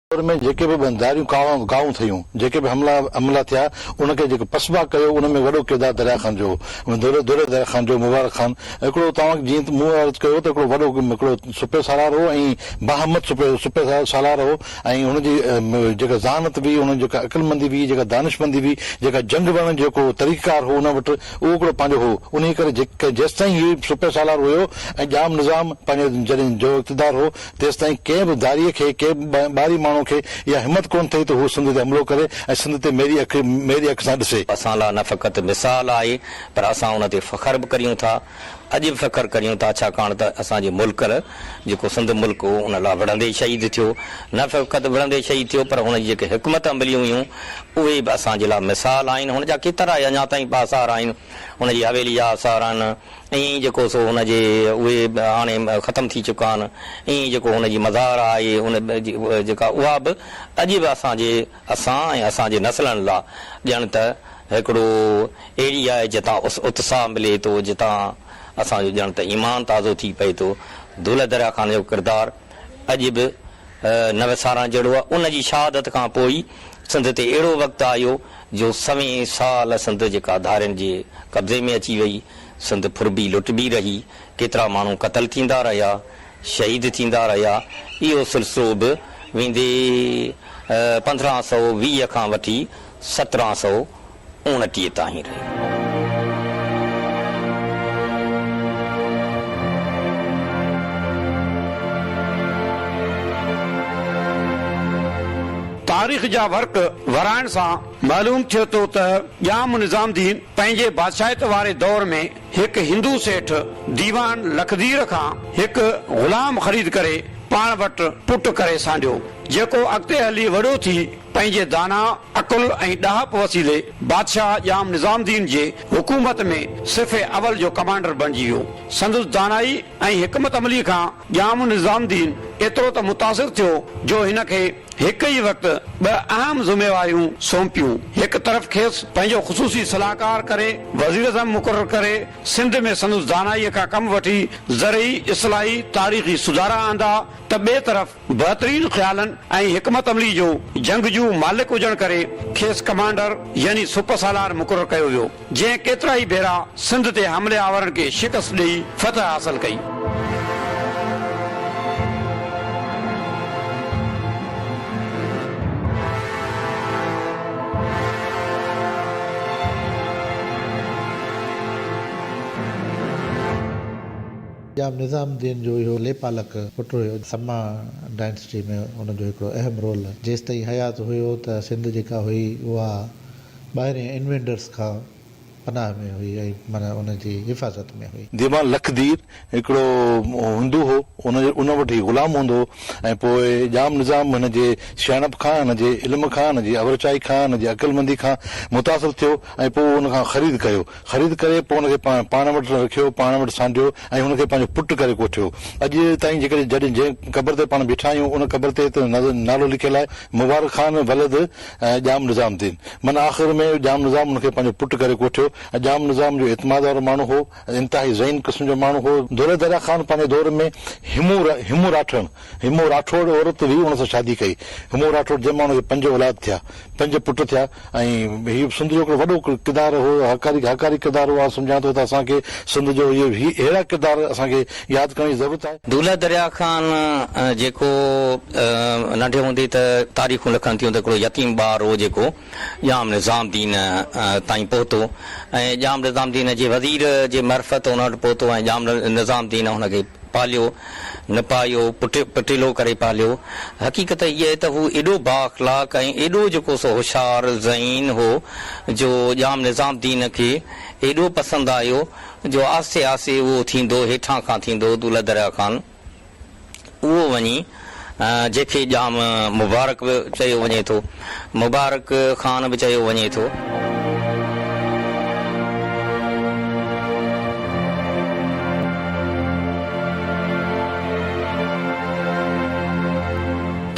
दौर में जेके भी बंदारियूं गाऊं थियूं, जेके भी हमला थिया, उनखे जेको पसबा कयो, उन में वॾो किरदारु दरिया ख़ान जो, दुर दरिया ख़ान जो, मुबारक ख़ान। हिकिड़ो तव्हां जीअं मूं अर्ज़ु कयो त हिकिड़ो वॾो हिकिड़ो सुपे सालार हो ऐं बहामत सुपे सालार हो, ऐं हुनजी जेका ज़हानत हुई, हुन जेका अक़लमंदी हुई, जेका दानिशमंदी हुई, जेका जंग वरण जेको तरीक़ार हो हुन वटि, उहो हिकिड़ो पंहिंजो हो। उन करे जेसि ताईं हीउ सुपे सालार हुयो ऐं जाम निज़ाम पंहिंजो जॾहिं जो इक़्तिदार हो, तेसि ताईं कंहिं बि दारीअ खे, कंहिं ॿाहिरी माण्हू खे इहा हिमत कोन थिए त हू सिंध ते हमिलो करे ऐं सिंध ते मेरी अख सां ॾिसे। असां लाइ न फ़क़ति मिसाल आहे, पर असां उन ते फ़ख़्र बि करियूं था, अॼु बि फ़ख़्र करियूं था, छाकाणि त असांजे मुल्क जेको सिंध मुल्क हो उन लाइ विढ़ंदे शहीद थियो। न फ़क़ति विढ़ंदे शहीद थियो, पर हुन जी जेके हिकमत अमलियूं हुयूं उहे बि असांजे लाइ मिसाल आहिनि। हुन जा केतिरा अञा ताईं आसार आहिनि, हुनजी हवेली जा आसार आहिनि, ईअं जेको सो हुनजे उहे हाणे ख़तमु थी चुका आहिनि। ईअं जेको हुनजी मज़ार आहे, हुन जेका उहा बि अॼु बि असां ऐं असांजे नसलनि लाइ ॼण त हिकिड़ो अहिड़ी आहे जितां उत्साह मिले थो, जितां असांजो ॼण त ईमान ताज़ो थी पए थो। दुल दरिया ख़ान जो किरदारु अॼु बि न विसारण जहिड़ो आहे। उन जी शहादत खां पोइ सिंध ते अहिड़ो वक़्तु आयो जो सवें साल सिंध जेका धारियुनि जे कब्ज़े में अची वई, सिंध फुरबी लुटबी रही, केतिरा माण्हू क़तल थींदा रहिया, शहीद थींदा रहिया। इहो सिलसिलो बि वेंदे 1520 खां वठी 1729 ताईं रहियो। तारीख़ जा वर्क वराइण सां मालूम थियो तो त ॼाम निज़ामदीन पंहिंजे बादशाहत वारे दौर में हिकु हिंदू सेठ दीवान लखदीर खां हिकु ग़ुलाम ख़रीद करे पाण वटि पुटु करे सांडियो, जेको अॻिते हली वॾो थी पंहिंजे दाना अकुल ऐं ॾहाप वसीले बादशाह ॼाम निज़ामदीन जे हुकूमत में सिफ़े अवल जो कमांडर बणिजी वियो। संदसि दानाई ऐं हिकमत अमली खां ॼाम निज़ामदीन एतिरो त मुतासिर थियो जो हिन खे हिकु ई वक़्तु ॿ अहम ज़िम्मेवारियूं सौंपियूं। हिकु तरफ़ खेसि पंहिंजो ख़ुसूसी सलाहकार करे वज़ीर आज़म मुक़ररु करे सिंध में संदसि दानाईअ खां कमु वठी ज़रई इस्लाही तारीख़ी सुधारा आंदा, त ॿिए तरफ़ बहितरीन ख़्यालनि ऐं हिकमत अमली जो जंगजू मालिक हुजण करे खेसि कमांडर यानी सुपर सालार मुक़ररु कयो वियो, जंहिं केतिरा ई भेरा सिंध ते हमले आवरनि खे शिकस्त ॾेई फतह हासिल कई। जाम निज़ामदीन जो इहो लेपालक पुटु हुयो, समा डायनेस्टी में हुनजो हिकिड़ो अहम रोल। जेसि ताईं हयात हुयो त सिंध जेका हुई उहा ॿाहिरिएं इन्वेंडर्स खां पनाह में हुई ऐं माना उनजी हिफ़ाज़त में हुई। दीवान लखदीर हिकिड़ो हिंदू हो, उन वटि ई ग़ुलाम हूंदो हो, ऐं पोइ जाम निज़ाम हिनजे सियाणप खां, हिनजे इल्म खां, हिनजी अवरचाई खां, हिनजी अक़लमंदी खां मुतासिर थियो ऐं पोइ हुनखां ख़रीद कयो। ख़रीद करे पोइ हुनखे पाण वटि रखियो, पाण वटि सांडियो ऐं हुनखे पंहिंजो पुटु करे कोठियो। अॼु ताईं जेकॾहिं जंहिं क़बर ते पाण बीठा आहियूं उन क़बर ते नालो लिखियलु आहे मुबारक ख़ान वलद जाम निज़ामदीन। माना आख़िर में जाम निज़ाम हुनखे पंहिंजो पुटु करे कोठियो। जाम निज़ाम जो एतमाद वारो माण्हू हो, इंतिहाई ज़हीन क़िस्म जो माण्हू हो। दुर दरिया ख़ान पंहिंजे दौर में हिमू राठौड़ औरत हुई, हुन सां शादी कई। हिमू राठौड़ जंहिं माण्हू खे 5 औलाद थिया, 5 पुट थिया, ऐं हीउ सिंध जो हिकिड़ो वॾो किरदारु हो, हकारी किरदारु हो। सम्झां थो त असांखे सिंध जो इहो अहिड़ा किरदार असांखे यादि करण जी ज़रूरत आहे। दुल दरिया ख़ान जेको नंढे हूंदे त तारीख़ूं लिखनि थियूं त हिकिड़ो यतीम ॿार हो जेको ॼाम निज़ामदीन ताईं पहुतो ऐं ॼाम निज़ामदीन जे वज़ीर जे मरफ़त हुन वटि पहुतो ऐं ॼाम निज़ामदीन हुनखे पालियो, निपायो, पटिलो करे पालियो। हक़ीक़त इहा आहे त हू एॾो बाअख़लाक़ ऐं एॾो जेको सो होशियारु ज़हीन हो जो ॼाम निज़ामदीन खे एॾो पसंदि आयो जो आसे आसे उहो थींदो, हेठां खां थींदो दुल दरिया ख़ान, उहो वञी जंहिंखे ॼाम मुबारक बि चयो वञे थो, मुबारक ख़ान बि चयो वञे थो।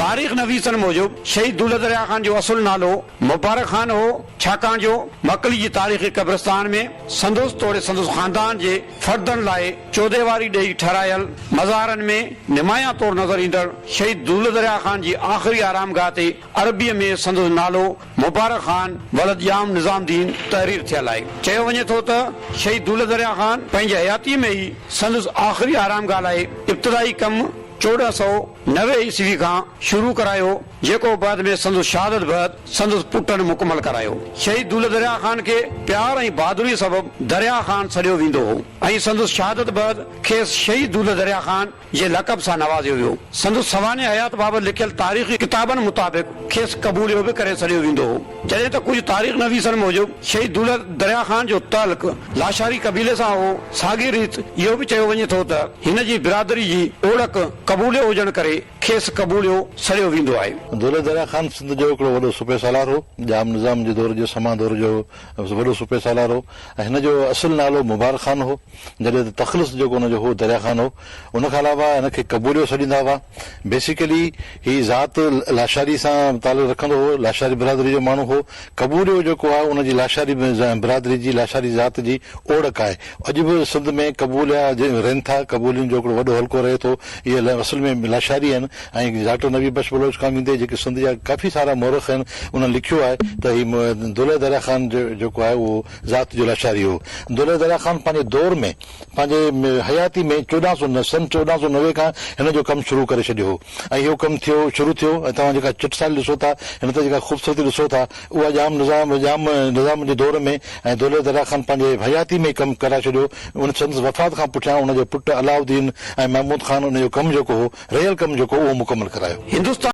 तारीख़ तारीख़ नवीसन मूजिब शहीद दौलत दरिया खान जो असुल नालो मुबारक खान हो, छाकाणि जो मकली जी तारीख़ी कब्रिस्तान में संदुस तोड़े संदुस खानदान जे फर्दन लाइ चौदेवारी ॾेई ठहिरायल मज़ारनि में निमाया तौर नज़र ईंदड़ शहीद दौलत दरिया खान जी आख़िरी आरामगाह ते अरबीअ में संदुस नालो मुबारक खान वलद याम निज़ामुद्दीन तहरीर थियल आहे। चयो वञे थो त शहीद दौलत दरिया खान पंहिंजे हयाती में ई संदुस आख़िरी आरामगाह लाइ इब्तिदाई कम 1490 ईस्वी खां शुरू करायो, जेको बाद में संदुस शहादत बैदि संदुस पुटनि मुकमल करायो। शहीद दौलत दरिया खान के प्यार ऐं बहादुरी सबबि दरिया खान सॾियो वेंदो हो ऐं संदुस शहादत बैदि खेसि शहीद दौलत दरिया खान जे लक़ब सां नवाज़ियो वियो। संदुस सवाने हयात बाबति लिखियल तारीख़ी किताबनि मुताबिक़ खेसि क़बूलियो बि करे छॾियो वेंदो हो। जॾहिं त कुझु तारीख़ नवीसन मूजिब शहीद दौलत दरिया खान जो ताल्लुक़ लाशारी कबीले सां हो। साॻी रीत इहो बि चयो वञे थो त हिन जी बिरादरी जी ओळख कबूलियो हुजण करे खेसि कबूलियो सड़ियो वेंदो आहे। दौलत दरिया खान सिंध जो हिकिड़ो वॾो सूबे सालार हो, जाम निज़ाम जे दौर जो समा दौर जो वॾो सूबे सालार हो ऐं हिन जो असुल नालो मुबारक खान हो, जॾहिं त तख़लुस जेको हुनजो हो दरिया खान हो। उन खां अलावा हिनखे कबूलियो सॾींदा हुआ। बेसिकली ही ज़ात लाशारी सां तालुक़ रखंदो हो, लाशारी बिरादरी जो माण्हू हो। कबूलियो जेको आहे उनजी लाशारी बिरादरी जी लाशारी ज़ात जी ओळख आहे। अॼु बि सिंध में कबूलिया रहनि था, कबूलियुनि जो हिकिड़ो वॾो हल्को रहे थो। इहे असल में लाशारी आहिनि ऐं डॉक्टर नबी बख्श बलोच कामिंदे जेके सिंध जा काफ़ी सारा मौरख आहिनि उन लिखियो आहे त ही दौलत दरिया खान जेको आहे उहो ज़ात जो लाशारी हो। दौलत दरिया खान पंहिंजे दौर में पंहिंजे हयाती में 1490 खां हिन जो कमु शुरू करे छॾियो हो ऐं इहो कमु शुरू थियो ऐं तव्हां जेका चिटसाल ॾिसो था, हिन ते जेका ख़ूबसूरती ॾिसो था, उहा जाम निज़ाम जे दौर में ऐं दौलत दरिया खान पंहिंजे हयाती में कमु कराए छॾियो। उन संदसि वफ़ात खां पुठियां उनजो पुटु अलाउद्दीन ऐं महमूद खान उनजो कमु जेको हो, रियल कमु जेको उहो मुकमल करायो। हिंदुस्तान